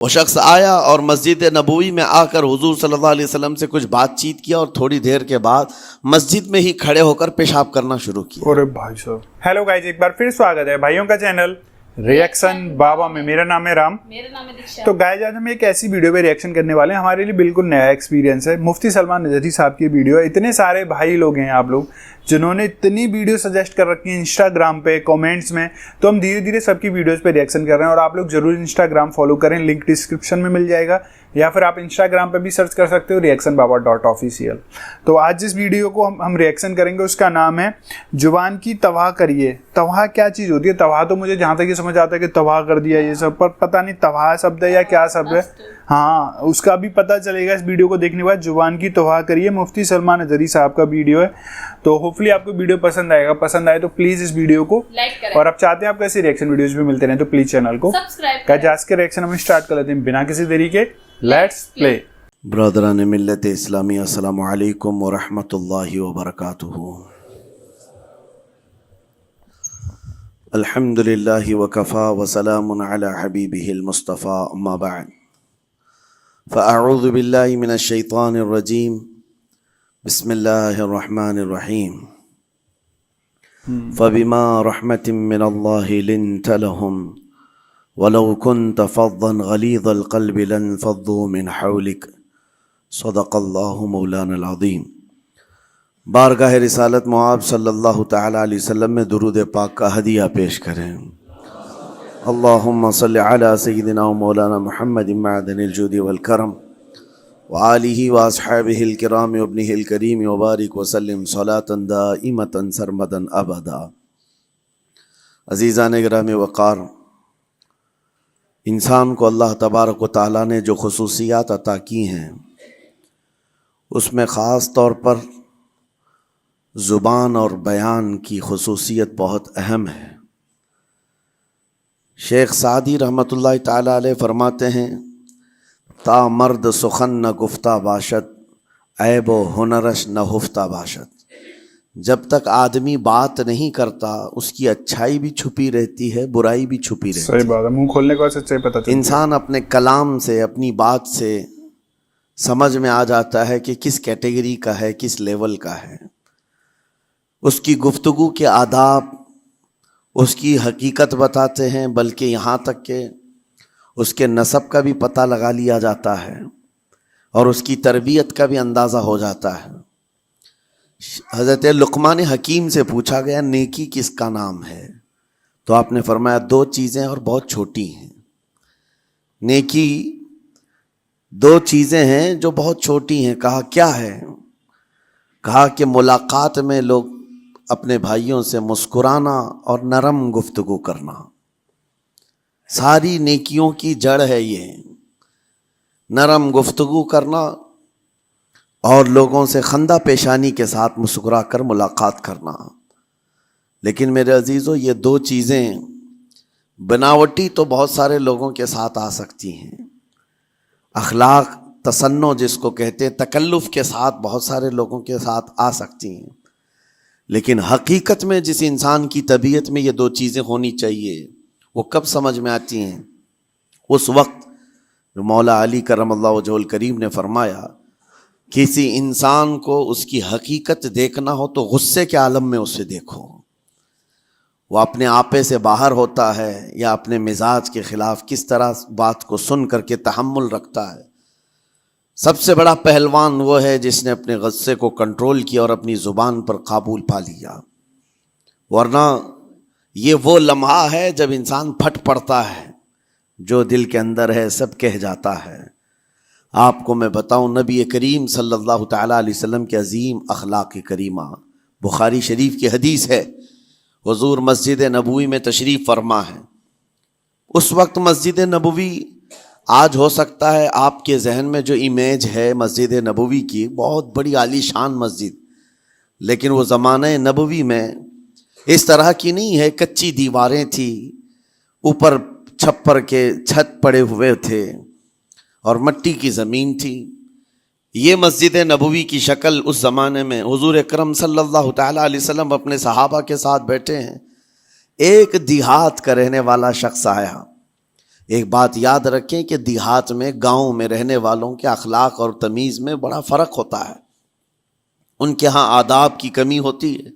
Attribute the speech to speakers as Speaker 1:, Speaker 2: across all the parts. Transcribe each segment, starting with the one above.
Speaker 1: وہ شخص آیا اور مسجد نبوی میں آ کر حضور صلی اللہ علیہ وسلم سے کچھ بات چیت کیا اور تھوڑی دیر کے بعد مسجد میں ہی کھڑے ہو کر پیشاب کرنا شروع کیا۔
Speaker 2: اور بھائی صاحب ہیلو گائز، ایک بار پھر سواگت ہے بھائیوں کا چینل ریئیکشن بابا میں۔ میرا نام ہے رام۔
Speaker 3: میرا نام ہے دیکشا۔
Speaker 2: تو گائز آج ہم ایک ایسی ویڈیو پہ ریئیکشن کرنے والے ہیں، ہمارے لیے بالکل نیا ایکسپیرینس ہے۔ مفتی سلمان نجفی صاحب کی ویڈیو ہے۔ اتنے سارے بھائی لوگ ہیں آپ لوگ جنہوں نے اتنی ویڈیو سجیسٹ کر رکھی ہیں انسٹاگرام پہ کامنٹس میں، تو ہم دھیرے دھیرے سب کی ویڈیوز پہ ریئیکشن کر رہے ہیں۔ اور آپ لوگ ضرور انسٹاگرام فالو کریں، لنک ڈسکرپشن میں مل جائے گا، یا پھر آپ انسٹاگرام پہ بھی سرچ کر سکتے ہو reactionbaba.official۔ تو آج جس ویڈیو کو ہم ریئیکشن کریں گے اس کا نام ہے زبان کی تواہ کریے۔ تواہ کیا چیز ہوتی ہے؟ تواہ تو مجھے جہاں تک یہ سمجھ آتا ہے کہ تواہ کر دیا یہ سب، پر پتہ نہیں تواہ شبد ہے یا کیا شبد ہے۔ ہاں، اس کا بھی پتہ چلے گا اس ویڈیو کو دیکھنے کے بعد۔ زبان کی تواہ کریے، مفتی سلمان نجفی صاحب کا ویڈیو ہے۔ تو ہوپفلی آپ کو ویڈیو پسند آئے گا۔ پسند آئے تو پلیز اس ویڈیو کو
Speaker 3: لائک کریں،
Speaker 2: اور آپ چاہتے ہیں آپ کیسے ریئیکشن ویڈیوز بھی ملتے رہیں تو پلیز چینل کو
Speaker 3: سبسکرائب کریں۔
Speaker 2: آج کے ریئیکشن ہم اسٹارٹ کر لیتے ہیں بنا کسی دیری کے۔ لیٹس پلے۔
Speaker 1: برادران ملت اسلامی، السلام علیکم ورحمۃ اللہ وبرکاتہ۔ الحمد للہ وکفا وسلام علی حبیبہ المصطفیٰ، اما بعد فاعوذ باللہ من الشیطان الرجیم، بسم اللہ الرحمن الرحیم۔ فبما رحمة من اللہ لنت لهم ولو كنت فظا غلیظ القلب لانفضوا من حولک، صدق اللہ مولانا العظیم۔ بارگاہ رسالت معاب صلی اللہ تعالی علیہ وسلم میں درود پاک کا ہدیہ پیش کریں۔ اللہم صلی علی سیدنا و مولانا محمد معدن الجود والکرم وآلہ واصحابہ الکرام وابنہ الکریم وبارک وسلم صلاۃ دائمۃ سرمدا ابدا۔ عزیزان گرامی وقار، انسان کو اللہ تبارک و تعالیٰ نے جو خصوصیات عطا کی ہیں اس میں خاص طور پر زبان اور بیان کی خصوصیت بہت اہم ہے۔ شیخ سعدی رحمۃ اللہ تعالیٰ علیہ فرماتے ہیں، تا مرد سخن نہ گفتہ باشد، عیب و ہنرش نہ ہفتہ باشد۔ جب تک آدمی بات نہیں کرتا اس کی اچھائی بھی چھپی رہتی ہے، برائی بھی چھپی رہتی ہے۔
Speaker 2: صحیح بات ہے، منہ کھولنے کا سچائی پتہ چلتا ہے۔
Speaker 1: انسان اپنے کلام سے، اپنی بات سے سمجھ میں آ جاتا ہے کہ کس کیٹیگری کا ہے، کس لیول کا ہے۔ اس کی گفتگو کے آداب اس کی حقیقت بتاتے ہیں، بلکہ یہاں تک کہ اس کے نسب کا بھی پتہ لگا لیا جاتا ہے اور اس کی تربیت کا بھی اندازہ ہو جاتا ہے۔ حضرت لقمان حکیم سے پوچھا گیا نیکی کس کا نام ہے؟ تو آپ نے فرمایا دو چیزیں اور بہت چھوٹی ہیں۔ نیکی دو چیزیں ہیں جو بہت چھوٹی ہیں۔ کہا کیا ہے؟ کہا کہ ملاقات میں لوگ اپنے بھائیوں سے مسکرانا اور نرم گفتگو کرنا۔ ساری نیکیوں کی جڑ ہے یہ، نرم گفتگو کرنا اور لوگوں سے خندہ پیشانی کے ساتھ مسکرا کر ملاقات کرنا۔ لیکن میرے عزیزو، یہ دو چیزیں بناوٹی تو بہت سارے لوگوں کے ساتھ آ سکتی ہیں، اخلاق تصنع جس کو کہتے ہیں، تکلف کے ساتھ بہت سارے لوگوں کے ساتھ آ سکتی ہیں، لیکن حقیقت میں جس انسان کی طبیعت میں یہ دو چیزیں ہونی چاہیے وہ کب سمجھ میں آتی ہیں؟ اس وقت جو مولا علی کرم اللہ وجہہ الکریم نے فرمایا کسی انسان کو اس کی حقیقت دیکھنا ہو تو غصے کے عالم میں اسے دیکھو۔ وہ اپنے آپے سے باہر ہوتا ہے یا اپنے مزاج کے خلاف کس طرح بات کو سن کر کے تحمل رکھتا ہے۔ سب سے بڑا پہلوان وہ ہے جس نے اپنے غصے کو کنٹرول کیا اور اپنی زبان پر قابو پا لیا، ورنہ یہ وہ لمحہ ہے جب انسان پھٹ پڑتا ہے، جو دل کے اندر ہے سب کہہ جاتا ہے۔ آپ کو میں بتاؤں، نبی کریم صلی اللہ تعالیٰ علیہ وسلم کے عظیم اخلاق کریمہ، بخاری شریف کی حدیث ہے، حضور مسجد نبوی میں تشریف فرما ہے۔ اس وقت مسجد نبوی، آج ہو سکتا ہے آپ کے ذہن میں جو امیج ہے مسجد نبوی کی، بہت بڑی عالی شان مسجد، لیکن وہ زمانہ نبوی میں اس طرح کی نہیں ہے۔ کچی دیواریں تھی، اوپر چھپر کے چھت پڑے ہوئے تھے اور مٹی کی زمین تھی۔ یہ مسجد نبوی کی شکل اس زمانے میں حضور اکرم صلی اللہ تعالیٰ علیہ وسلم اپنے صحابہ کے ساتھ بیٹھے ہیں۔ ایک دیہات کا رہنے والا شخص آیا، ایک بات یاد رکھیں کہ دیہات میں، گاؤں میں رہنے والوں کے اخلاق اور تمیز میں بڑا فرق ہوتا ہے، ان کے ہاں آداب کی کمی ہوتی ہے۔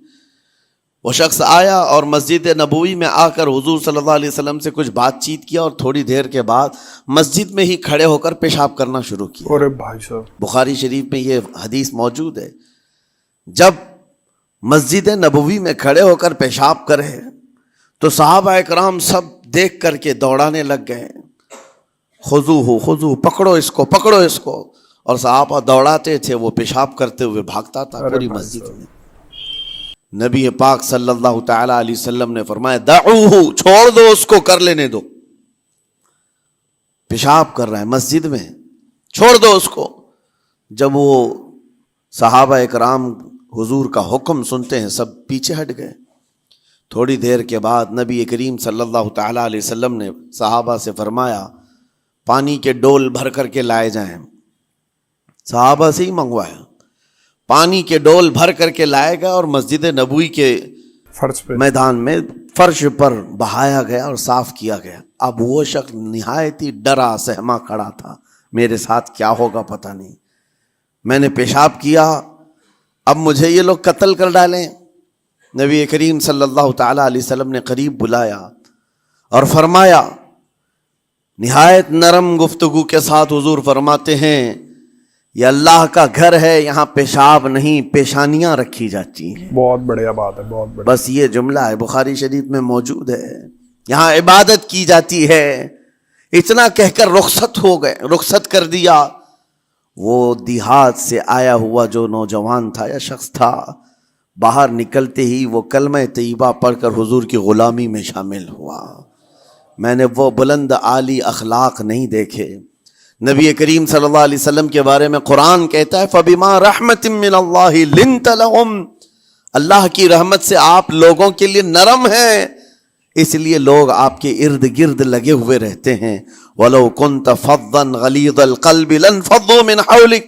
Speaker 1: وہ شخص آیا اور مسجد نبوی میں آ کر حضور صلی اللہ علیہ وسلم سے کچھ بات چیت کیا اور تھوڑی دیر کے بعد مسجد میں ہی کھڑے ہو کر پیشاب کرنا شروع کیا۔
Speaker 2: ارے بھائی صاحب،
Speaker 1: بخاری شریف میں یہ حدیث موجود ہے۔ جب مسجد نبوی میں کھڑے ہو کر پیشاب کرے تو صحابہ اکرام سب دیکھ کر کے دوڑانے لگ گئے، خذوہ خذوہ، پکڑو اس کو، پکڑو اس کو، اور صحابہ دوڑاتے تھے، وہ پیشاب کرتے ہوئے بھاگتا تھا پوری مسجد میں۔ نبی پاک صلی اللہ تعالی علیہ وسلم نے فرمایا دعوہ، چھوڑ دو اس کو، کر لینے دو، پیشاب کر رہا ہے مسجد میں، چھوڑ دو اس کو۔ جب وہ صحابہ اکرام حضور کا حکم سنتے ہیں، سب پیچھے ہٹ گئے۔ تھوڑی دیر کے بعد نبی کریم صلی اللہ تعالی علیہ وسلم نے صحابہ سے فرمایا پانی کے ڈول بھر کر کے لائے جائیں۔ صحابہ سے ہی منگوایا، پانی کے ڈول بھر کر کے لائے گئے اور مسجد نبوی کے
Speaker 2: فرش پہ،
Speaker 1: میدان میں فرش پر بہایا گیا اور صاف کیا گیا۔ اب وہ شخص نہایت ہی ڈرا سہما کھڑا تھا، میرے ساتھ کیا ہوگا پتہ نہیں، میں نے پیشاب کیا، اب مجھے یہ لوگ قتل کر ڈالیں۔ نبی کریم صلی اللہ تعالی علیہ وسلم نے قریب بلایا اور فرمایا، نہایت نرم گفتگو کے ساتھ حضور فرماتے ہیں یہ اللہ کا گھر ہے، یہاں پیشاب نہیں پیشانیاں رکھی جاتی ہیں۔
Speaker 2: بہت بڑھیا بات ہے، بہت بڑھیا۔
Speaker 1: بس یہ جملہ ہے، بخاری شریف میں موجود ہے، یہاں عبادت کی جاتی ہے۔ اتنا کہہ کر رخصت ہو گئے، رخصت کر دیا۔ وہ دیہات سے آیا ہوا جو نوجوان تھا یا شخص تھا، باہر نکلتے ہی وہ کلمہ طیبہ پڑھ کر حضور کی غلامی میں شامل ہوا۔ میں نے وہ بلند عالی اخلاق نہیں دیکھے۔ نبی کریم صلی اللہ علیہ وسلم کے بارے میں قرآن کہتا ہے فَبِمَا رَحْمَةٍ مِّنَ اللَّهِ لِنْتَ لَهُمْ، اللہ کی رحمت سے آپ لوگوں کے لیے نرم ہیں، اس لیے لوگ آپ کے ارد گرد لگے ہوئے رہتے ہیں۔ وَلَوْ كُنْتَ فَظًّا غَلِيظَ الْقَلْبِ لَانْفَضُّوا مِنْ حَوْلِكَ،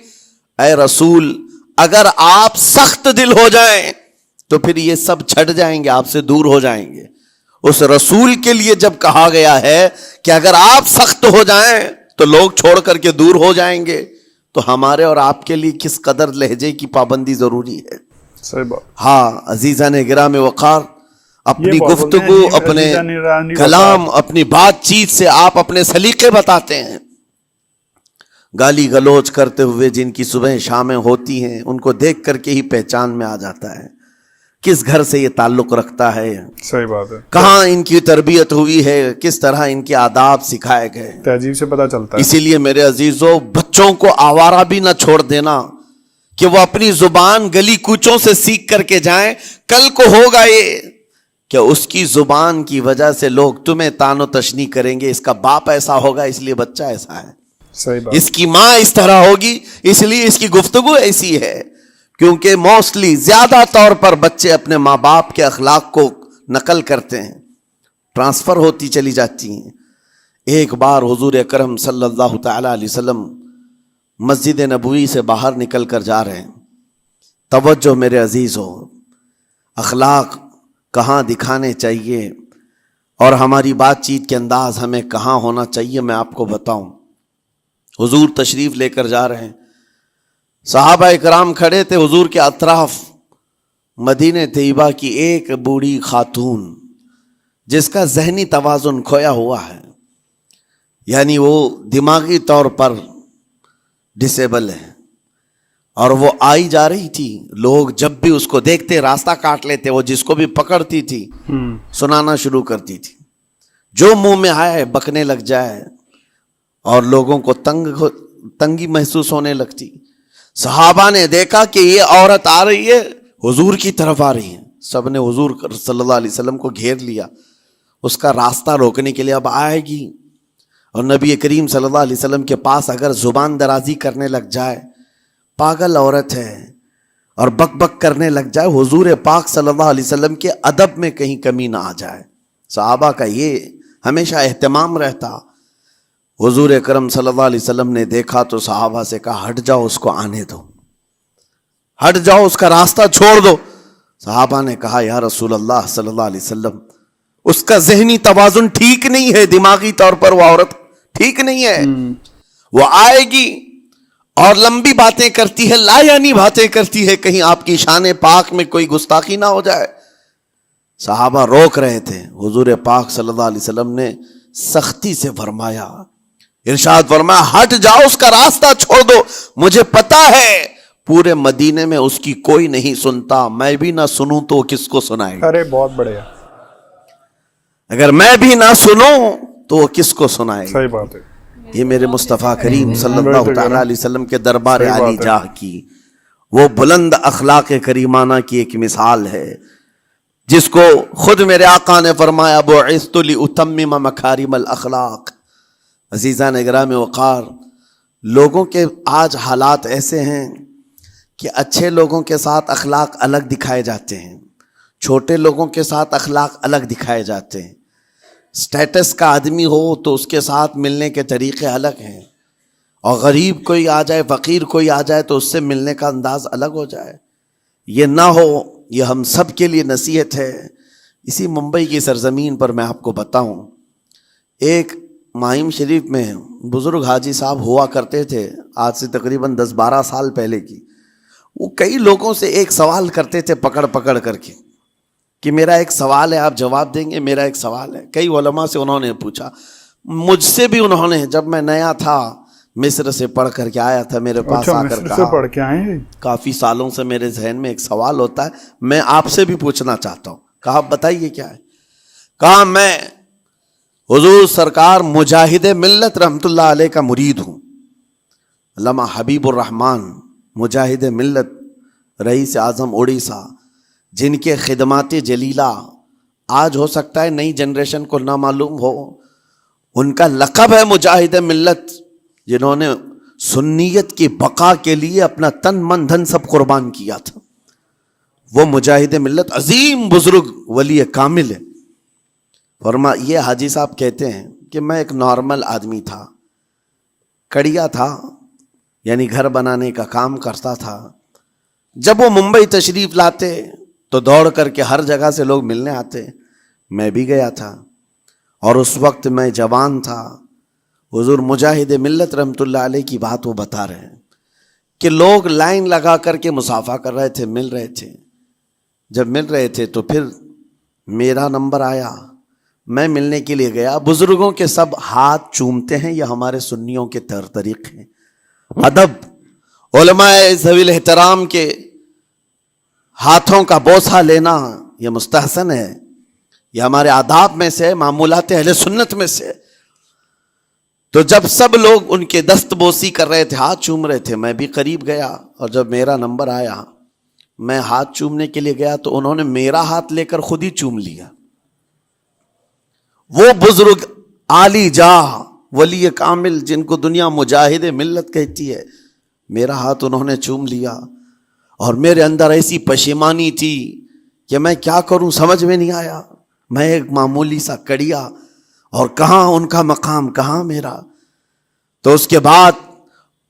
Speaker 1: اے رسول اگر آپ سخت دل ہو جائیں تو پھر یہ سب چھٹ جائیں گے، آپ سے دور ہو جائیں گے۔ اس رسول کے لیے جب کہا گیا ہے کہ اگر آپ سخت ہو جائیں تو لوگ چھوڑ کر کے دور ہو جائیں گے، تو ہمارے اور آپ کے لیے کس قدر لہجے کی پابندی ضروری ہے۔
Speaker 2: صحیح بات۔
Speaker 1: ہاں عزیزان گرام وقار، اپنی گفتگو، اپنے کلام، اپنی بات چیت سے آپ اپنے سلیقے بتاتے ہیں۔ گالی گلوچ کرتے ہوئے جن کی صبح شامیں ہوتی ہیں، ان کو دیکھ کر کے ہی پہچان میں آ جاتا ہے کس گھر سے یہ تعلق رکھتا ہے،
Speaker 2: صحیح بات ہے،
Speaker 1: کہاں ان کی تربیت ہوئی ہے، کس طرح ان کے آداب سکھائے گئے۔
Speaker 2: تہذیب سے پتہ چلتا ہے۔
Speaker 1: اسی لیے میرے عزیزو، بچوں کو آوارہ بھی نہ چھوڑ دینا کہ وہ اپنی زبان گلی کوچوں سے سیکھ کر کے جائیں۔ کل کو ہوگا یہ کہ اس کی زبان کی وجہ سے لوگ تمہیں تان و تشنی کریں گے، اس کا باپ ایسا ہوگا اس لیے بچہ ایسا ہے،
Speaker 2: صحیح بات۔
Speaker 1: اس کی ماں اس طرح ہوگی اس لیے اس کی گفتگو ایسی ہے۔ کیونکہ موسٹلی زیادہ طور پر بچے اپنے ماں باپ کے اخلاق کو نقل کرتے ہیں، ٹرانسفر ہوتی چلی جاتی ہیں۔ ایک بار حضور اکرم صلی اللہ تعالی علیہ وسلم مسجد نبوی سے باہر نکل کر جا رہے ہیں۔ توجہ میرے عزیزو، اخلاق کہاں دکھانے چاہیے اور ہماری بات چیت کے انداز ہمیں کہاں ہونا چاہیے، میں آپ کو بتاؤں۔ حضور تشریف لے کر جا رہے ہیں، صحابہ اکرام کھڑے تھے حضور کے اطراف۔ مدینہ طیبہ کی ایک بوڑھی خاتون جس کا ذہنی توازن کھویا ہوا ہے، یعنی وہ دماغی طور پر ڈسیبل ہے، اور وہ آئی جا رہی تھی۔ لوگ جب بھی اس کو دیکھتے راستہ کاٹ لیتے، وہ جس کو بھی پکڑتی تھی سنانا شروع کرتی تھی، جو منہ میں آئے بکنے لگ جائے، اور لوگوں کو تنگی محسوس ہونے لگتی۔ صحابہ نے دیکھا کہ یہ عورت آ رہی ہے، حضور کی طرف آ رہی ہے، سب نے حضور صلی اللہ علیہ وسلم کو گھیر لیا، اس کا راستہ روکنے کے لیے اب آئے گی۔ اور نبی کریم صلی اللہ علیہ وسلم کے پاس اگر زبان درازی کرنے لگ جائے، پاگل عورت ہے، اور بک بک کرنے لگ جائے، حضور پاک صلی اللہ علیہ وسلم کے ادب میں کہیں کمی نہ آ جائے۔ صحابہ کا یہ ہمیشہ اہتمام رہتا۔ حضور اکرم صلی اللہ علیہ وسلم نے دیکھا تو صحابہ سے کہا ہٹ جاؤ، اس کو آنے دو، ہٹ جاؤ، اس کا راستہ چھوڑ دو۔ صحابہ نے کہا یا رسول اللہ صلی اللہ علیہ وسلم، اس کا ذہنی توازن ٹھیک نہیں ہے، دماغی طور پر وہ عورت ٹھیک نہیں ہے. وہ آئے گی اور لمبی باتیں کرتی ہے, لا یعنی باتیں کرتی ہے, کہیں آپ کی شان پاک میں کوئی گستاخی نہ ہو جائے. صحابہ روک رہے تھے, حضور پاک صلی اللہ علیہ وسلم نے سختی سے فرمایا, ارشاد فرمایا ہٹ جاؤ, اس کا راستہ چھوڑ دو, مجھے پتا ہے پورے مدینے میں اس کی کوئی نہیں سنتا, میں بھی نہ سنوں تو کس کو سنائے گا.
Speaker 2: ارے بہت بڑھیا,
Speaker 1: اگر میں بھی نہ سنوں تو وہ کس کو سنائے گا.
Speaker 2: صحیح بات ہے.
Speaker 1: یہ میرے مصطفیٰ کریم صلی اللہ تعالی علیہ وسلم کے دربار عالی جاہ کی وہ بلند اخلاق کریمانہ کی ایک مثال ہے, جس کو خود میرے آقا نے فرمایا بعثت لأتمم مکارم الاخلاق. عزیزان اکرام وقار, لوگوں کے آج حالات ایسے ہیں کہ اچھے لوگوں کے ساتھ اخلاق الگ دکھائے جاتے ہیں, چھوٹے لوگوں کے ساتھ اخلاق الگ دکھائے جاتے ہیں. سٹیٹس کا آدمی ہو تو اس کے ساتھ ملنے کے طریقے الگ ہیں, اور غریب کوئی آ جائے, فقیر کوئی آ جائے تو اس سے ملنے کا انداز الگ ہو جائے. یہ نہ ہو, یہ ہم سب کے لیے نصیحت ہے. اسی ممبئی کی سرزمین پر میں آپ کو بتاؤں, ایک ماہم شریف میں بزرگ حاجی صاحب ہوا کرتے تھے, آج سے تقریباً 10-12 سال پہلے کی. وہ کئی لوگوں سے ایک سوال کرتے تھے پکڑ پکڑ کر کے کہ میرا ایک سوال ہے, آپ جواب دیں گے, میرا ایک سوال ہے. کئی علماء سے انہوں نے پوچھا, مجھ سے بھی انہوں نے, جب میں نیا تھا مصر سے پڑھ کر کے آیا تھا, میرے پاس آ کر کہا
Speaker 2: پڑھ کے آئے,
Speaker 1: کافی سالوں سے میرے ذہن میں ایک سوال ہوتا ہے, میں آپ سے بھی پوچھنا چاہتا ہوں. کہا بتائیے کیا ہے. کہا میں حضور سرکار مجاہد ملت رحمت اللہ علیہ کا مرید ہوں. علامہ حبیب الرحمن مجاہد ملت, رئیس اعظم اڑیسہ, جن کے خدمات جلیلہ آج ہو سکتا ہے نئی جنریشن کو نہ معلوم ہو, ان کا لقب ہے مجاہد ملت, جنہوں نے سنیت کی بقا کے لیے اپنا تن من دھن سب قربان کیا تھا. وہ مجاہد ملت عظیم بزرگ ولی کامل ہے. یہ حاجی صاحب کہتے ہیں کہ میں ایک نارمل آدمی تھا, کڑیا تھا, یعنی گھر بنانے کا کام کرتا تھا. جب وہ ممبئی تشریف لاتے تو دوڑ کر کے ہر جگہ سے لوگ ملنے آتے, میں بھی گیا تھا. اور اس وقت میں جوان تھا. حضور مجاہد ملت رحمت اللہ علیہ کی بات وہ بتا رہے ہیں کہ لوگ لائن لگا کر کے مصافحہ کر رہے تھے, مل رہے تھے. جب مل رہے تھے تو پھر میرا نمبر آیا, میں ملنے کے لیے گیا. بزرگوں کے سب ہاتھ چومتے ہیں, یہ ہمارے سنیوں کے طریقے ہیں. ادب, علماء ذوی الاحترام کے ہاتھوں کا بوسہ لینا یہ مستحسن ہے, یہ ہمارے آداب میں سے, معمولات اہل سنت میں سے. تو جب سب لوگ ان کے دست بوسی کر رہے تھے, ہاتھ چوم رہے تھے, میں بھی قریب گیا, اور جب میرا نمبر آیا میں ہاتھ چومنے کے لیے گیا تو انہوں نے میرا ہاتھ لے کر خود ہی چوم لیا. وہ بزرگ عالی جاہ ولی کامل جن کو دنیا مجاہد ملت کہتی ہے, میرا ہاتھ انہوں نے چوم لیا. اور میرے اندر ایسی پشیمانی تھی کہ میں کیا کروں, سمجھ میں نہیں آیا. میں ایک معمولی سا کڑیا, اور کہاں ان کا مقام, کہاں میرا. تو اس کے بعد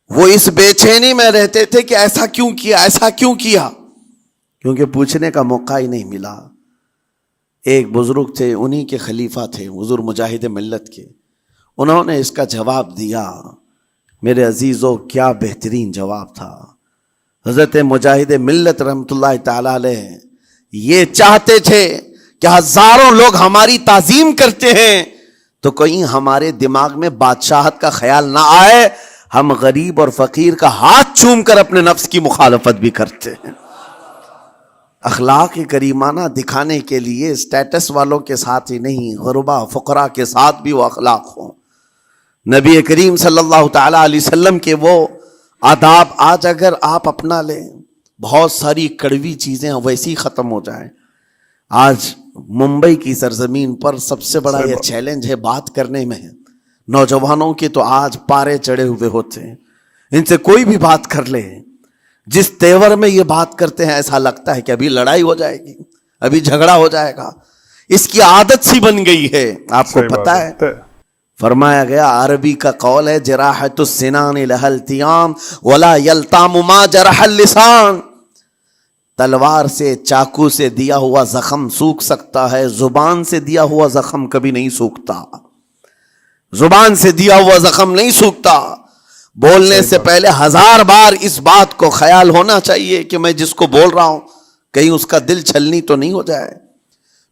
Speaker 1: وہ اس بے چینی میں رہتے تھے کہ ایسا کیوں کیا, ایسا کیوں کیا, کیونکہ پوچھنے کا موقع ہی نہیں ملا. ایک بزرگ تھے, انہی کے خلیفہ تھے حضور مجاہد ملت کے, انہوں نے اس کا جواب دیا. میرے عزیزو کیا بہترین جواب تھا. حضرت مجاہد ملت رحمت اللہ تعالی علیہ یہ چاہتے تھے کہ ہزاروں لوگ ہماری تعظیم کرتے ہیں تو کہیں ہمارے دماغ میں بادشاہت کا خیال نہ آئے, ہم غریب اور فقیر کا ہاتھ چوم کر اپنے نفس کی مخالفت بھی کرتے ہیں. اخلاق کریمانہ دکھانے کے لیے سٹیٹس والوں کے ساتھ ہی نہیں, غربا فقراء کے ساتھ بھی وہ اخلاق ہوں. نبی کریم صلی اللہ تعالی علیہ وسلم کے وہ آداب آج اگر آپ اپنا لیں, بہت ساری کڑوی چیزیں ویسی ختم ہو جائیں. آج ممبئی کی سرزمین پر سب سے بڑا یہ چیلنج ہے بات کرنے میں. نوجوانوں کے تو آج پارے چڑھے ہوئے ہوتے ہیں, ان سے کوئی بھی بات کر لے, جس تیور میں یہ بات کرتے ہیں ایسا لگتا ہے کہ ابھی لڑائی ہو جائے گی, ابھی جھگڑا ہو جائے گا. اس کی عادت سی بن گئی ہے. آپ کو پتا ہے فرمایا گیا, عربی کا قول ہے جراحت السنان لها التیام ولا یلتام ما جرح اللسان. تلوار سے, چاقو سے دیا ہوا زخم سوکھ سکتا ہے, زبان سے دیا ہوا زخم کبھی نہیں سوکھتا. زبان سے دیا ہوا زخم نہیں سوکھتا. بولنے سے پہلے 1000 بار اس بات کو خیال ہونا چاہیے کہ میں جس کو بول رہا ہوں کہیں اس کا دل چھلنی تو نہیں ہو جائے.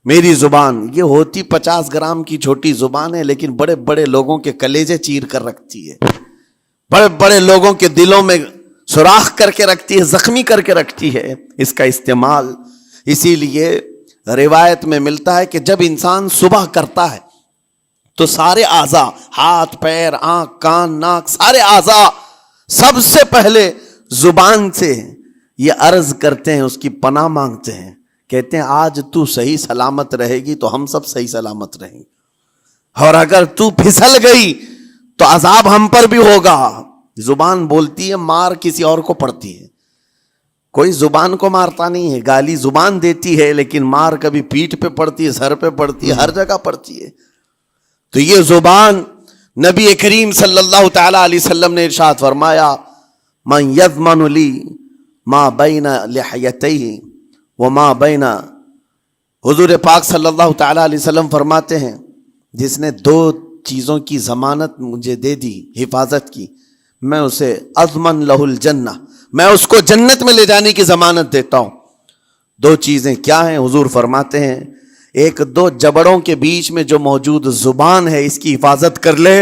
Speaker 1: میری زبان یہ ہوتی 50 گرام کی چھوٹی زبان ہے، لیکن بڑے بڑے لوگوں کے کلیجے چیر کر رکھتی ہے، بڑے بڑے لوگوں کے دلوں میں سوراخ کر کے رکھتی ہے، زخمی کر کے رکھتی ہے اس کا استعمال. اسی لیے روایت میں ملتا ہے کہ جب انسان صبح کرتا ہے تو سارے اعضاء، ہاتھ پیر آنکھ کان ناک، سارے اعضاء سب سے پہلے زبان سے یہ عرض کرتے ہیں، اس کی پناہ مانگتے ہیں، کہتے ہیں آج تو صحیح سلامت رہے گی تو ہم سب صحیح سلامت رہیں گے، اور اگر تو پھسل گئی تو عذاب ہم پر بھی ہوگا. زبان بولتی ہے، مار کسی اور کو پڑتی ہے، کوئی زبان کو مارتا نہیں ہے. گالی زبان دیتی ہے لیکن مار کبھی پیٹھ پہ پڑتی ہے، سر پہ پڑتی ہے، ہر جگہ پڑتی ہے. تو یہ زبان نبی کریم صلی اللہ تعالی علیہ وسلم نے ارشاد فرمایا، من یضمن لی ما بین لحیتیہ وما بین، حضور پاک صلی اللہ تعالی علیہ وسلم فرماتے ہیں جس نے 2 چیزوں کی ضمانت مجھے دے دی، حفاظت کی، میں اسے اضمن لہ الجنہ، میں اس کو جنت میں لے جانے کی ضمانت دیتا ہوں. 2 چیزیں کیا ہیں؟ حضور فرماتے ہیں ایک 2 جبڑوں کے بیچ میں جو موجود زبان ہے اس کی حفاظت کر لے،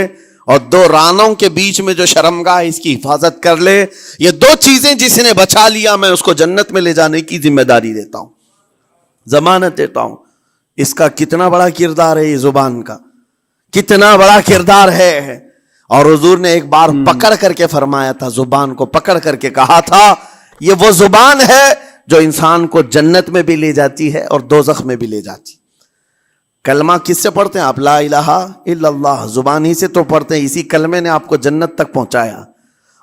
Speaker 1: اور 2 رانوں کے بیچ میں جو شرمگاہ ہے اس کی حفاظت کر لے. یہ 2 چیزیں جس نے بچا لیا میں اس کو جنت میں لے جانے کی ذمہ داری دیتا ہوں، ضمانت دیتا ہوں. اس کا کتنا بڑا کردار ہے، یہ زبان کا کتنا بڑا کردار ہے. اور حضور نے ایک بار پکڑ کر کے فرمایا تھا، زبان کو پکڑ کر کے کہا تھا یہ وہ زبان ہے جو انسان کو جنت میں بھی لے جاتی ہے اور دوزخ میں بھی لے جاتی. کلمہ کس سے پڑھتے ہیں آپ؟ لا الہ الا اللہ، زبان ہی سے تو پڑھتے ہیں، اسی کلمے نے آپ کو جنت تک پہنچایا.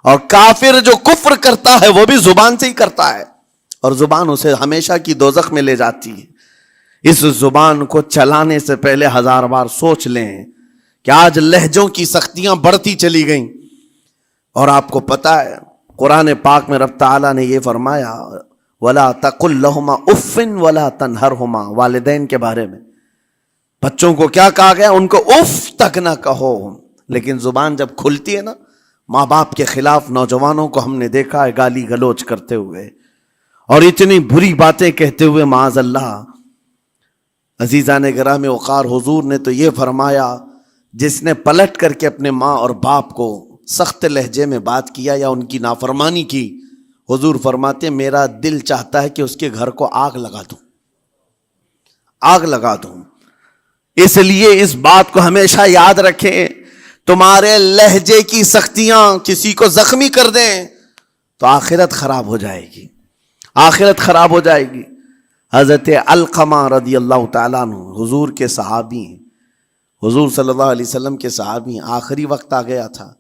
Speaker 1: اور کافر جو کفر کرتا ہے وہ بھی زبان سے ہی کرتا ہے، اور زبان اسے ہمیشہ کی دوزخ میں لے جاتی ہے. اس زبان کو چلانے سے پہلے 1000 بار سوچ لیں کہ آج لہجوں کی سختیاں بڑھتی چلی گئیں. اور آپ کو پتا ہے قرآن پاک میں رب تعالیٰ نے یہ فرمایا، وَلَا تَقُلْ لَهُمَا اُفٍّ وَلَا تَنْهَرْهُمَا، والدین کے بارے میں بچوں کو کیا کہا گیا؟ ان کو اف تک نہ کہو. لیکن زبان جب کھلتی ہے نا، ماں باپ کے خلاف نوجوانوں کو ہم نے دیکھا ہے گالی گلوچ کرتے ہوئے اور اتنی بری باتیں کہتے ہوئے، معاذ اللہ. عزیزان گرامی وقار، حضور نے تو یہ فرمایا جس نے پلٹ کر کے اپنے ماں اور باپ کو سخت لہجے میں بات کیا یا ان کی نافرمانی کی، حضور فرماتے میرا دل چاہتا ہے کہ اس کے گھر کو آگ لگا دوں، آگ لگا دوں. اس لیے اس بات کو ہمیشہ یاد رکھیں، تمہارے لہجے کی سختیاں کسی کو زخمی کر دیں تو آخرت خراب ہو جائے گی، آخرت خراب ہو جائے گی. حضرت علقمہ رضی اللہ تعالیٰ عنہ حضور کے صحابی ہیں، حضور صلی اللہ علیہ وسلم کے صحابی ہیں. آخری وقت آ گیا تھا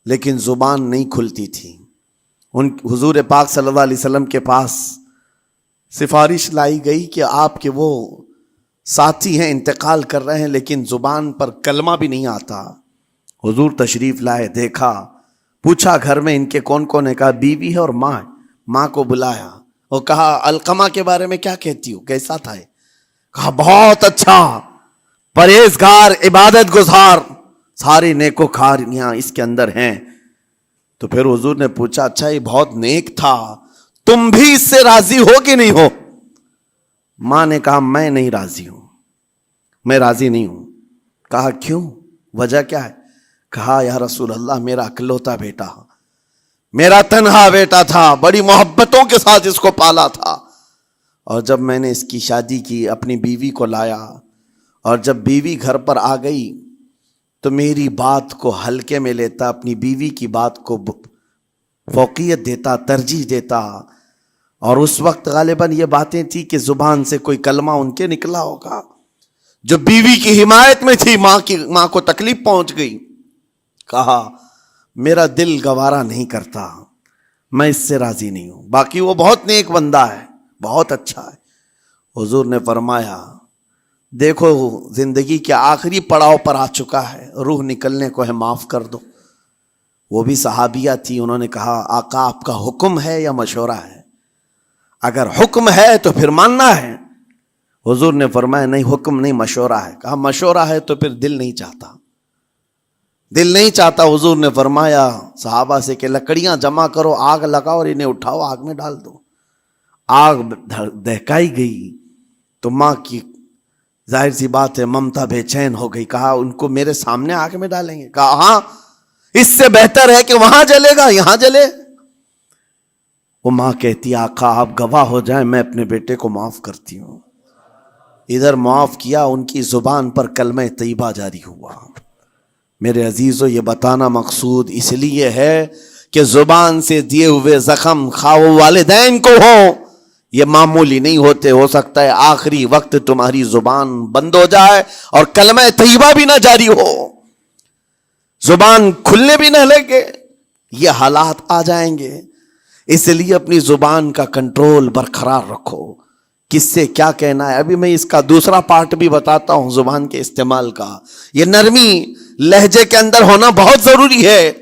Speaker 1: لیکن زبان نہیں کھلتی تھی. ان حضور پاک صلی اللہ علیہ وسلم کے پاس سفارش لائی گئی کہ آپ کے وہ ساتھی ہیں انتقال کر رہے ہیں لیکن زبان پر کلمہ بھی نہیں آتا. حضور تشریف لائے، دیکھا، پوچھا گھر میں ان کے کون کون ہے؟ کہا بیوی ہے اور ماں ہے. ماں کو بلایا اور کہا علقمہ کے بارے میں کیا کہتی ہو، کیسا تھا؟ کہا بہت اچھا، پرہیزگار، عبادت گزار، سارے نیکوکاریاں اس کے اندر ہیں. تو پھر حضور نے پوچھا اچھا یہ بہت نیک تھا، تم بھی اس سے راضی ہو کہ نہیں ہو؟ ماں نے کہا میں نہیں راضی ہوں، میں راضی نہیں ہوں. کہا کیوں، وجہ کیا ہے؟ کہا یا رسول اللہ میرا اکلوتا بیٹا، میرا تنہا بیٹا تھا، بڑی محبتوں کے ساتھ اس کو پالا تھا، اور جب میں نے اس کی شادی کی اپنی بیوی کو لایا، اور جب بیوی گھر پر آ گئی تو میری بات کو ہلکے میں لیتا، اپنی بیوی کی بات کو فوقیت دیتا، ترجیح دیتا. اور اس وقت غالباً یہ باتیں تھی کہ زبان سے کوئی کلمہ ان کے نکلا ہوگا جو بیوی کی حمایت میں تھی، ماں کو تکلیف پہنچ گئی. کہا میرا دل گوارا نہیں کرتا، میں اس سے راضی نہیں ہوں. باقی وہ بہت نیک بندہ ہے، بہت اچھا ہے. حضور نے فرمایا دیکھو زندگی کے آخری پڑاؤ پر آ چکا ہے، روح نکلنے کو ہے، معاف کر دو. وہ بھی صحابیہ تھی، انہوں نے کہا آقا آپ کا حکم ہے یا مشورہ ہے؟ اگر حکم ہے تو پھر ماننا ہے. حضور نے فرمایا نہیں، حکم نہیں، مشورہ ہے. کہا مشورہ ہے تو پھر دل نہیں چاہتا. دل نہیں چاہتا. حضور نے فرمایا صحابہ سے کہ لکڑیاں جمع کرو, آگ لگاؤ اور انہیں اٹھاؤ, آگ میں ڈال دو. آگ دہکائی گئی تو ماں کی ظاہر سی بات ہے ممتا بے چین ہو گئی. کہا ان کو میرے سامنے آگ میں ڈالیں گے؟ کہا ہاں, اس سے بہتر ہے کہ وہاں جلے گا, یہاں جلے. وہ ماں کہتی آقا آپ گواہ ہو جائیں, میں اپنے بیٹے کو معاف کرتی ہوں. ادھر معاف کیا, ان کی زبان پر کلمہ طیبہ جاری ہوا. میرے عزیزو, یہ بتانا مقصود اس لیے ہے کہ زبان سے دیے ہوئے زخم خواہ والدین کو ہو, یہ معمولی نہیں ہوتے. ہو سکتا ہے آخری وقت تمہاری زبان بند ہو جائے اور کلمہ طیبہ بھی نہ جاری ہو, زبان کھلنے بھی نہ لگے, یہ حالات آ جائیں گے. اس لیے اپنی زبان کا کنٹرول برقرار رکھو. کس سے کیا کہنا ہے, ابھی میں اس کا دوسرا پارٹ بھی بتاتا ہوں زبان کے استعمال کا. یہ نرمی لہجے کے اندر ہونا بہت ضروری ہے,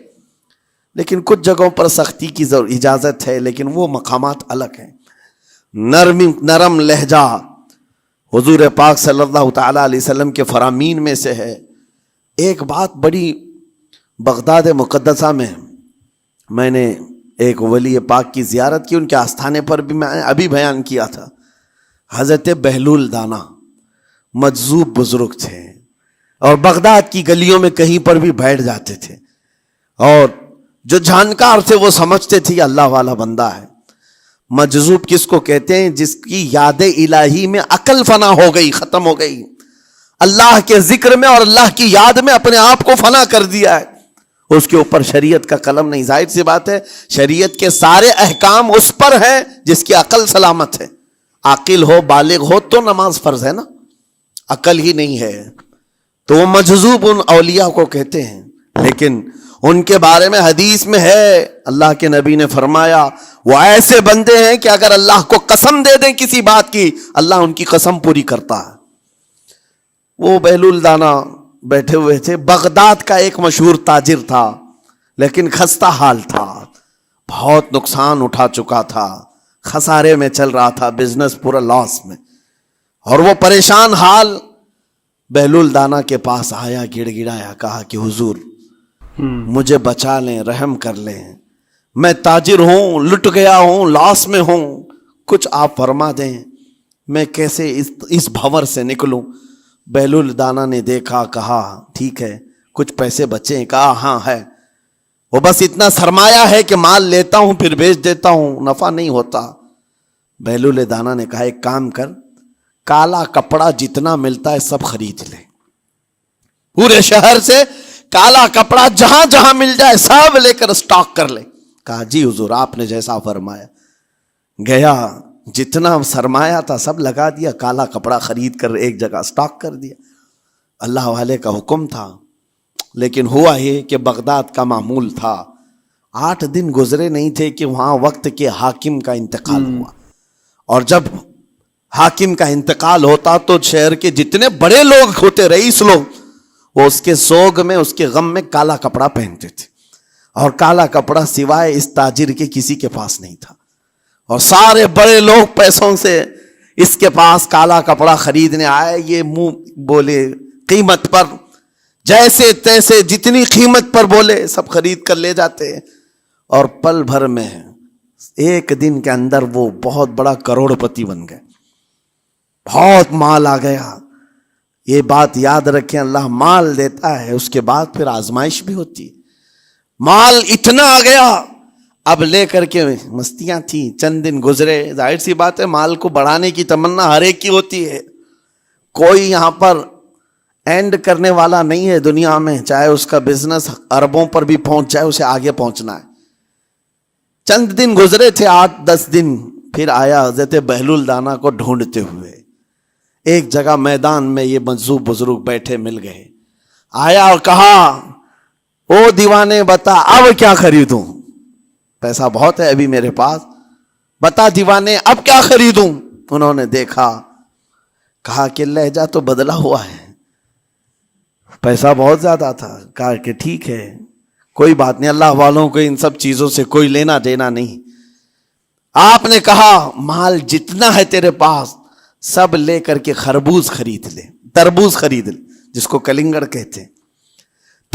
Speaker 1: لیکن کچھ جگہوں پر سختی کی اجازت ہے, لیکن وہ مقامات الگ ہیں. نرم لہجہ حضور پاک صلی اللہ تعالی علیہ وسلم کے فرامین میں سے ہے. ایک بات بڑی, بغداد مقدسہ میں نے ایک ولی پاک کی زیارت کی, ان کے آستانے پر بھی میں نے ابھی بیان کیا تھا. حضرت بہلول دانا مجذوب بزرگ تھے اور بغداد کی گلیوں میں کہیں پر بھی بیٹھ جاتے تھے, اور جو جانکار تھے وہ سمجھتے تھے اللہ والا بندہ ہے. مجذوب کس کو کہتے ہیں؟ جس کی یاد الہی میں عقل فنا ہو گئی, ختم ہو گئی, اللہ کے ذکر میں اور اللہ کی یاد میں اپنے آپ کو فنا کر دیا ہے. اس کے اوپر شریعت کا قلم نہیں. ظاہر سی بات ہے شریعت کے سارے احکام اس پر ہیں جس کی عقل سلامت ہے. عاقل ہو, بالغ ہو تو نماز فرض ہے نا, عقل ہی نہیں ہے تو وہ مجذوب ان اولیاء کو کہتے ہیں. لیکن ان کے بارے میں حدیث میں ہے, اللہ کے نبی نے فرمایا وہ ایسے بندے ہیں کہ اگر اللہ کو قسم دے دیں کسی بات کی, اللہ ان کی قسم پوری کرتا ہے. وہ بہلول دانا بیٹھے ہوئے تھے. بغداد کا ایک مشہور تاجر تھا, لیکن خستہ حال تھا, بہت نقصان اٹھا چکا تھا, خسارے میں چل رہا تھا, بزنس پورا لاس میں, اور وہ پریشان حال بہلول دانا کے پاس آیا, گڑ گڑایا, کہا کہ حضور مجھے بچا لیں, رحم کر لیں, میں تاجر ہوں, لٹ گیا ہوں, لاس میں ہوں, کچھ آپ فرما دیں, میں کیسے اس بھنور سے نکلوں. بہلول دانا نے دیکھا, کہا ٹھیک ہے کچھ پیسے بچے ہیں؟ کہا ہاں ہے, وہ بس اتنا سرمایہ ہے کہ مال لیتا ہوں پھر بیچ دیتا ہوں, نفع نہیں ہوتا. بہلول دانا نے کہا ایک کام کر, کالا کپڑا جتنا ملتا ہے سب خرید لے, پورے شہر سے کالا کپڑا جہاں جہاں مل جائے سب لے کر اسٹاک کر لے. کہا جی حضور آپ نے جیسا فرمایا. گیا, جتنا سرمایہ تھا سب لگا دیا, کالا کپڑا خرید کر ایک جگہ اسٹاک کر دیا. اللہ والے کا حکم تھا. لیکن ہوا یہ کہ بغداد کا معمول تھا, 8 دن گزرے نہیں تھے کہ وہاں وقت کے حاکم کا انتقال ہوا. اور جب حاکم کا انتقال ہوتا تو شہر کے جتنے بڑے لوگ ہوتے, رئیس لوگ, وہ اس کے سوگ میں, اس کے غم میں کالا کپڑا پہنتے تھے. اور کالا کپڑا سوائے اس تاجر کے کسی کے پاس نہیں تھا. اور سارے بڑے لوگ پیسوں سے اس کے پاس کالا کپڑا خریدنے آئے. یہ منہ بولے قیمت پر, جیسے تیسے جتنی قیمت پر بولے سب خرید کر لے جاتے. اور پل بھر میں, ایک دن کے اندر وہ بہت بڑا کروڑ پتی بن گئے, بہت مال آ گیا. یہ بات یاد رکھیں, اللہ مال دیتا ہے, اس کے بعد پھر آزمائش بھی ہوتی ہے. مال اتنا آ گیا, اب لے کر کے مستیاں تھیں, چند دن گزرے. ظاہر سی بات ہے مال کو بڑھانے کی تمنا ہر ایک کی ہوتی ہے, کوئی یہاں پر اینڈ کرنے والا نہیں ہے دنیا میں, چاہے اس کا بزنس اربوں پر بھی پہنچ جائے, اسے آگے پہنچنا ہے. چند دن گزرے تھے, 8-10 دن, پھر آیا حضرت بہلول دانا کو ڈھونڈتے ہوئے. ایک جگہ میدان میں یہ مجذوب بزرگ بیٹھے مل گئے. آیا اور کہا او دیوانے بتا اب کیا خریدوں, پیسہ بہت ہے ابھی میرے پاس, بتا دیوانے اب کیا خریدوں. انہوں نے دیکھا, کہا کہ لہجہ تو بدلا ہوا ہے, پیسہ بہت زیادہ تھا. کہا کہ ٹھیک ہے کوئی بات نہیں, اللہ والوں کو ان سب چیزوں سے کوئی لینا دینا نہیں. آپ نے کہا مال جتنا ہے تیرے پاس سب لے کر کے خربوز خرید لے, تربوز خرید لے, جس کو کلنگڑ کہتے ہیں.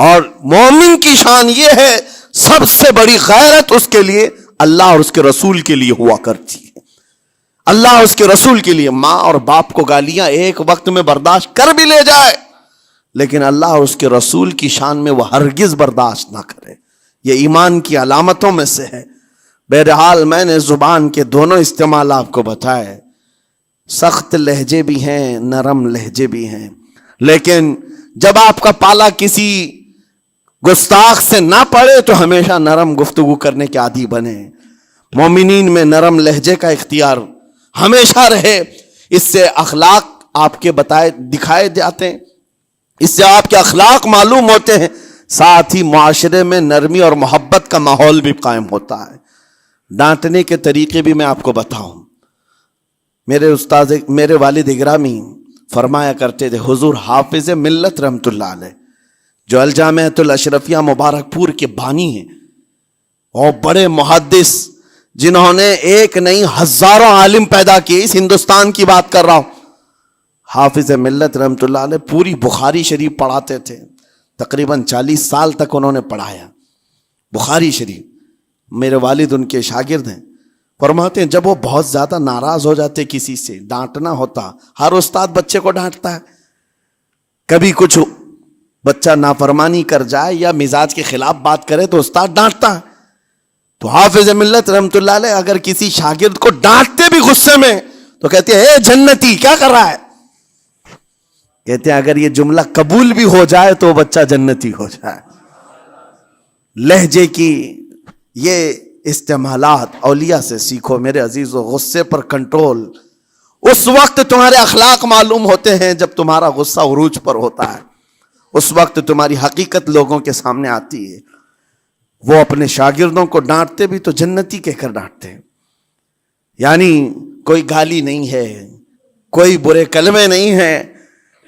Speaker 1: اور مومن کی شان یہ ہے سب سے بڑی غیرت اس کے لیے اللہ اور اس کے رسول کے لیے ہوا کرتی ہے. اللہ اور اس کے رسول کے لیے. ماں اور باپ کو گالیاں ایک وقت میں برداشت کر بھی لے جائے, لیکن اللہ اور اس کے رسول کی شان میں وہ ہرگز برداشت نہ کرے. یہ ایمان کی علامتوں میں سے ہے. بہرحال میں نے زبان کے دونوں استعمال آپ کو بتائے. سخت لہجے بھی ہیں, نرم لہجے بھی ہیں, لیکن جب آپ کا پالا کسی گستاخ سے نہ پڑے تو ہمیشہ نرم گفتگو کرنے کے عادی بنے. مومنین میں نرم لہجے کا اختیار ہمیشہ رہے. اس سے اخلاق آپ کے بتائے دکھائے جاتے ہیں, اس سے آپ کے اخلاق معلوم ہوتے ہیں, ساتھ ہی معاشرے میں نرمی اور محبت کا ماحول بھی قائم ہوتا ہے. ڈانٹنے کے طریقے بھی میں آپ کو بتاؤں. میرے والد گرامی فرمایا کرتے تھے, حضور حافظ ملت رحمت اللہ علیہ جو الجامعۃ الاشرفیہ مبارک پور کے بانی ہیں اور بڑے محدث جنہوں نے ایک نہیں ہزاروں عالم پیدا کیے, اس ہندوستان کی بات کر رہا ہوں. حافظ ملت رحمت اللہ علیہ پوری بخاری شریف پڑھاتے تھے. تقریباً 40 سال تک انہوں نے پڑھایا بخاری شریف. میرے والد ان کے شاگرد ہیں. فرماتے ہیں جب وہ بہت زیادہ ناراض ہو جاتے کسی سے, ڈانٹنا ہوتا, ہر استاد بچے کو ڈانٹتا ہے, کبھی کچھ بچہ نافرمانی کر جائے یا مزاج کے خلاف بات کرے تو استاد ڈانٹتا ہے. تو حافظ ملت رحمت اللہ علیہ اگر کسی شاگرد کو ڈانٹتے بھی غصے میں تو کہتے ہیں اے جنتی کیا کر رہا ہے. کہتے ہیں اگر یہ جملہ قبول بھی ہو جائے تو بچہ جنتی ہو جائے. لہجے کی یہ استعمالات اولیاء سے سیکھو میرے عزیزو. غصے پر کنٹرول اس وقت تمہارے اخلاق معلوم ہوتے ہیں جب تمہارا غصہ عروج پر ہوتا ہے. اس وقت تمہاری حقیقت لوگوں کے سامنے آتی ہے. وہ اپنے شاگردوں کو ڈانٹتے بھی تو جنتی کہہ کر ڈانٹتے ہیں, یعنی کوئی گالی نہیں ہے, کوئی برے کلمے نہیں ہیں,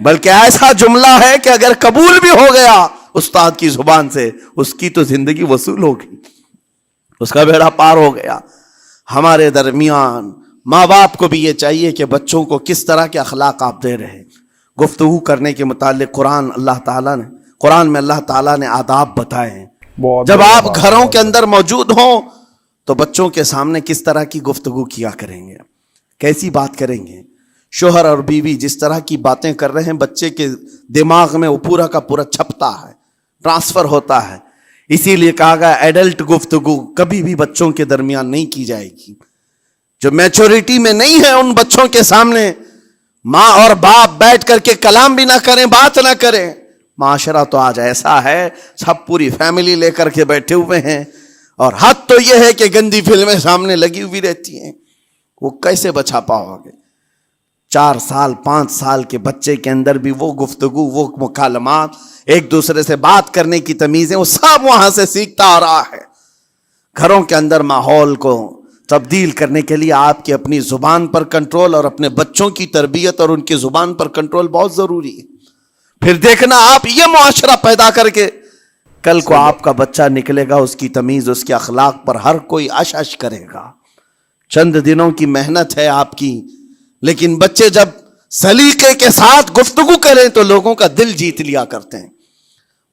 Speaker 1: بلکہ ایسا جملہ ہے کہ اگر قبول بھی ہو گیا استاد کی زبان سے اس کی تو زندگی وصول ہوگی, اس کا بیڑا پار ہو گیا. ہمارے درمیان ماں باپ کو بھی یہ چاہیے کہ بچوں کو کس طرح کے اخلاق آپ دے رہے ہیں. گفتگو کرنے کے متعلق قرآن میں اللہ تعالیٰ نے آداب بتائے ہیں. جب آپ گھروں کے اندر موجود ہوں تو بچوں کے سامنے کس طرح کی گفتگو کیا کریں گے, کیسی بات کریں گے. شوہر اور بیوی جس طرح کی باتیں کر رہے ہیں بچے کے دماغ میں وہ پورا کا پورا چھپتا ہے, ٹرانسفر ہوتا ہے. اسی لیے کہا گیا ایڈلٹ گفتگو کبھی بھی بچوں کے درمیان نہیں کی جائے گی. جو میچورٹی میں نہیں ہے ان بچوں کے سامنے ماں اور باپ بیٹھ کر کے کلام بھی نہ کریں, بات نہ کریں. معاشرہ تو آج ایسا ہے سب پوری فیملی لے کر کے بیٹھے ہوئے ہیں, اور حد تو یہ ہے کہ گندی فلمیں سامنے لگی ہوئی رہتی ہیں. وہ کیسے بچا پاؤ گے؟ 4 سال 5 سال کے بچے کے اندر بھی وہ گفتگو, وہ مکالمات, ایک دوسرے سے بات کرنے کی تمیزیں, وہ سب وہاں سے سیکھتا آ رہا ہے. گھروں کے اندر ماحول کو تبدیل کرنے کے لیے آپ کی اپنی زبان پر کنٹرول اور اپنے بچوں کی تربیت اور ان کی زبان پر کنٹرول بہت ضروری ہے. پھر دیکھنا آپ یہ معاشرہ پیدا کر کے کل کو آپ کا بچہ نکلے گا, اس کی تمیز اس کے اخلاق پر ہر کوئی اش اش کرے گا. چند دنوں کی محنت ہے آپ کی, لیکن بچے جب سلیقے کے ساتھ گفتگو کریں تو لوگوں کا دل جیت لیا کرتے ہیں.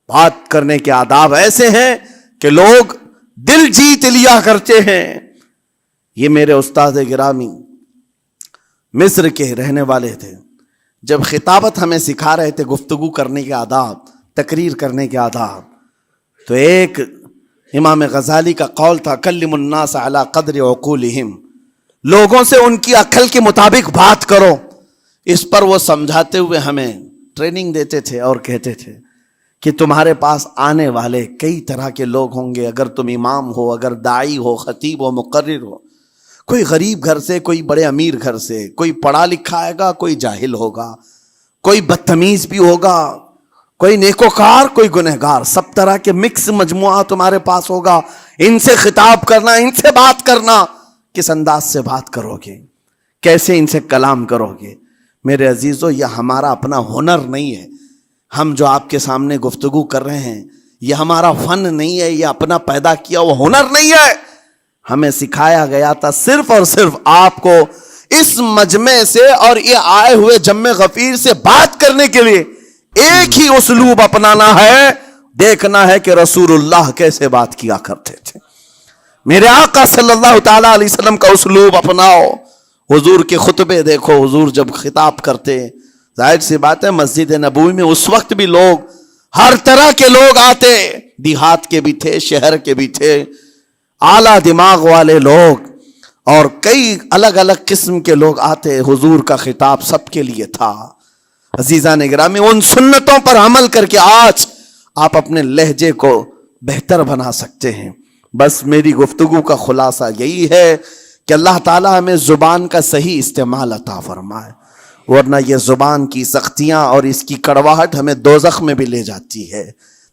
Speaker 1: بات کرنے کے آداب ایسے ہیں کہ لوگ دل جیت لیا کرتے ہیں. یہ میرے استاد گرامی مصر کے رہنے والے تھے. جب خطابت ہمیں سکھا رہے تھے گفتگو کرنے کے آداب, تقریر کرنے کے آداب, تو ایک امام غزالی کا قول تھا کلم الناس علی قدر عقولہم, لوگوں سے ان کی عقل کے مطابق بات کرو. اس پر وہ سمجھاتے ہوئے ہمیں ٹریننگ دیتے تھے اور کہتے تھے کہ تمہارے پاس آنے والے کئی طرح کے لوگ ہوں گے. اگر تم امام ہو, اگر داعی ہو, خطیب ہو, مقرر ہو, کوئی غریب گھر سے, کوئی بڑے امیر گھر سے, کوئی پڑھا لکھا آئے گا, کوئی جاہل ہوگا, کوئی بدتمیز بھی ہوگا, کوئی نیکوکار, کوئی گنہگار, سب طرح کے مکس مجموعہ تمہارے پاس ہوگا. ان سے خطاب کرنا, ان سے بات کرنا, کس انداز سے بات کرو گے, کیسے ان سے کلام کرو گے. میرے عزیزو یہ ہمارا اپنا ہنر نہیں ہے. ہم جو آپ کے سامنے گفتگو کر رہے ہیں یہ ہمارا فن نہیں ہے, یہ اپنا پیدا کیا وہ ہنر نہیں ہے. ہمیں سکھایا گیا تھا صرف اور صرف آپ کو اس مجمع سے اور یہ آئے ہوئے جمع غفیر سے بات کرنے کے لیے ایک ہی اسلوب اپنانا ہے, دیکھنا ہے کہ رسول اللہ کیسے بات کیا کرتے تھے. میرے آقا صلی اللہ تعالی علیہ وسلم کا اسلوب اپناؤ. حضور کے خطبے دیکھو. حضور جب خطاب کرتے, ظاہر سی بات ہے مسجد نبوی میں اس وقت بھی لوگ, ہر طرح کے لوگ آتے, دیہات کے بھی تھے, شہر کے بھی تھے, اعلیٰ دماغ والے لوگ اور کئی الگ الگ قسم کے لوگ آتے. حضور کا خطاب سب کے لیے تھا. عزیزان گرامی, ان سنتوں پر عمل کر کے آج آپ اپنے لہجے کو بہتر بنا سکتے ہیں. بس میری گفتگو کا خلاصہ یہی ہے کہ اللہ تعالیٰ ہمیں زبان کا صحیح استعمال عطا فرمائے, ورنہ یہ زبان کی سختیاں اور اس کی کڑواہٹ ہمیں دوزخ میں بھی لے جاتی ہے,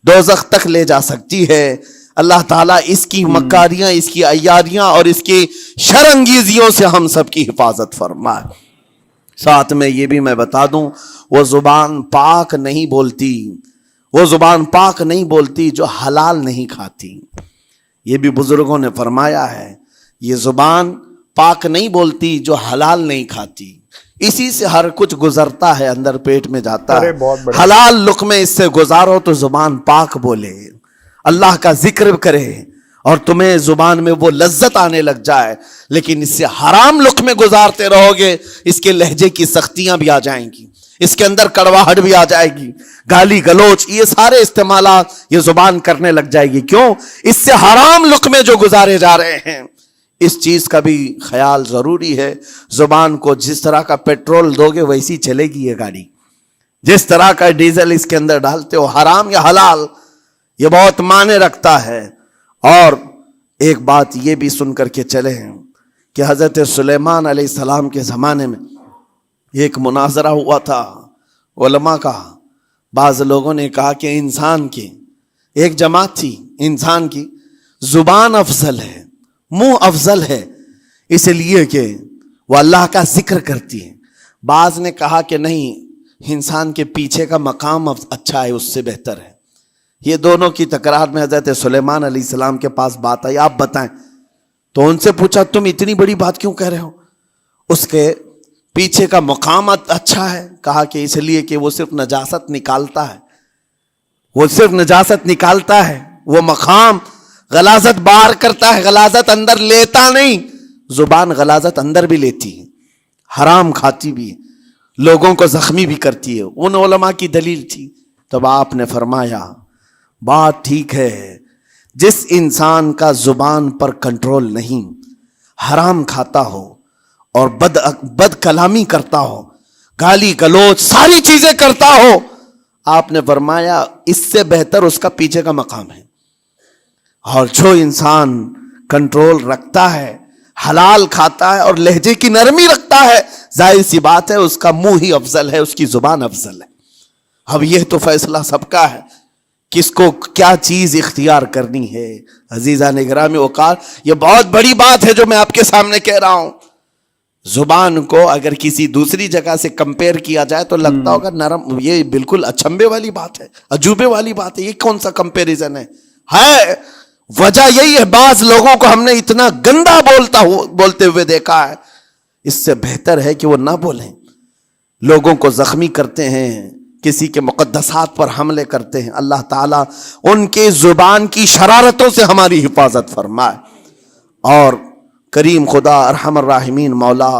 Speaker 1: دوزخ تک لے جا سکتی ہے. اللہ تعالیٰ اس کی مکاریاں, اس کی عیاریاں اور اس کی شرانگیزیوں سے ہم سب کی حفاظت فرمائے. ساتھ میں یہ بھی میں بتا دوں, وہ زبان پاک نہیں بولتی, وہ زبان پاک نہیں بولتی جو حلال نہیں کھاتی. یہ بھی بزرگوں نے فرمایا ہے, یہ زبان پاک نہیں بولتی جو حلال نہیں کھاتی. اسی سے ہر کچھ گزرتا ہے, اندر پیٹ میں جاتا ہے. حلال لقمے اس سے گزارو تو زبان پاک بولے, اللہ کا ذکر کرے اور تمہیں زبان میں وہ لذت آنے لگ جائے. لیکن اس سے حرام لقمے گزارتے رہو گے, اس کے لہجے کی سختیاں بھی آ جائیں گی, اس کے اندر کڑواہٹ بھی آ جائے گی, گالی گلوچ, یہ سارے استعمالات یہ زبان کرنے لگ جائے گی. کیوں؟ اس سے حرام لقمے جو گزارے جا رہے ہیں. اس چیز کا بھی خیال ضروری ہے. زبان کو جس طرح کا پیٹرول دو گے ویسی چلے گی یہ گاڑی, جس طرح کا ڈیزل اس کے اندر ڈالتے ہو, حرام یا حلال, یہ بہت معنی رکھتا ہے. اور ایک بات یہ بھی سن کر کے چلے ہیں کہ حضرت سلیمان علیہ السلام کے زمانے میں ایک مناظرہ ہوا تھا علماء کا. بعض لوگوں نے کہا کہ انسان کی ایک جماعت تھی, انسان کی زبان افضل ہے, منہ افضل ہے, اس لیے کہ وہ اللہ کا ذکر کرتی ہے. بعض نے کہا کہ نہیں, انسان کے پیچھے کا مقام اچھا ہے, اس سے بہتر ہے. یہ دونوں کی تکرار میں حضرت سلیمان علیہ السلام کے پاس بات آئی, آپ بتائیں. تو ان سے پوچھا تم اتنی بڑی بات کیوں کہہ رہے ہو؟ اس کے پیچھے کا مقام اچھا ہے. کہا کہ اس لیے کہ وہ صرف نجاست نکالتا ہے, وہ صرف نجاست نکالتا ہے, وہ مقام غلاظت باہر کرتا ہے, غلاظت اندر لیتا نہیں. زبان غلاظت اندر بھی لیتی ہے, حرام کھاتی بھی ہے, لوگوں کو زخمی بھی کرتی ہے. ان علماء کی دلیل تھی. تب آپ نے فرمایا بات ٹھیک ہے, جس انسان کا زبان پر کنٹرول نہیں, حرام کھاتا ہو اور بد کلامی کرتا ہو, گالی گلوچ ساری چیزیں کرتا ہو, آپ نے فرمایا اس سے بہتر اس کا پیچھے کا مقام ہے. اور جو انسان کنٹرول رکھتا ہے, حلال کھاتا ہے اور لہجے کی نرمی رکھتا ہے, ظاہر سی بات ہے اس کا منہ ہی افضل ہے, اس کی زبان افضل ہے. اب یہ تو فیصلہ سب کا ہے, کس کو کیا چیز اختیار کرنی ہے. عزیزان گرامی اوقات, یہ بہت بڑی بات ہے جو میں آپ کے سامنے کہہ رہا ہوں. زبان کو اگر کسی دوسری جگہ سے کمپیئر کیا جائے تو لگتا ہوگا نرم, یہ بالکل اچنبے والی بات ہے, عجوبے والی بات ہے, یہ کون سا کمپیریزن ہے. وجہ یہی ہے, بعض لوگوں کو ہم نے اتنا گندا بولتے ہوئے دیکھا ہے, اس سے بہتر ہے کہ وہ نہ بولیں. لوگوں کو زخمی کرتے ہیں, کسی کے مقدسات پر حملے کرتے ہیں. اللہ تعالیٰ ان کے زبان کی شرارتوں سے ہماری حفاظت فرمائے. اور کریم خدا ارحم الراحمین مولا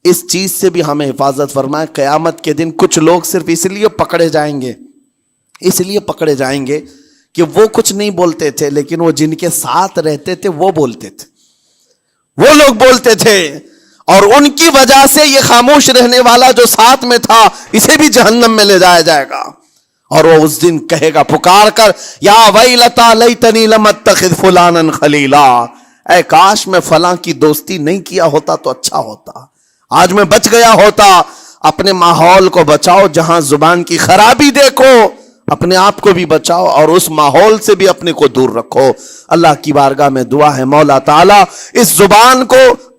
Speaker 1: اس چیز سے بھی ہمیں حفاظت فرمائے. قیامت کے دن کچھ لوگ صرف اس لیے پکڑے جائیں گے کہ وہ کچھ نہیں بولتے تھے, لیکن وہ جن کے ساتھ رہتے تھے وہ بولتے تھے, وہ لوگ بولتے تھے, اور ان کی وجہ سے یہ خاموش رہنے والا جو ساتھ میں تھا اسے بھی جہنم میں لے جایا جائے گا. اور وہ اس دن کہے گا پکار کر, یا ویلتا لیتنی لم اتخذ فلانا خلیلا, اے کاش میں فلاں کی دوستی نہیں کیا ہوتا تو اچھا ہوتا, آج میں بچ گیا ہوتا. اپنے ماحول کو بچاؤ, جہاں زبان کی خرابی دیکھو اپنے آپ کو بھی بچاؤ اور اس ماحول سے بھی اپنے کو دور رکھو. اللہ کی بارگاہ میں دعا ہے مولا تعالیٰ اس زبان کو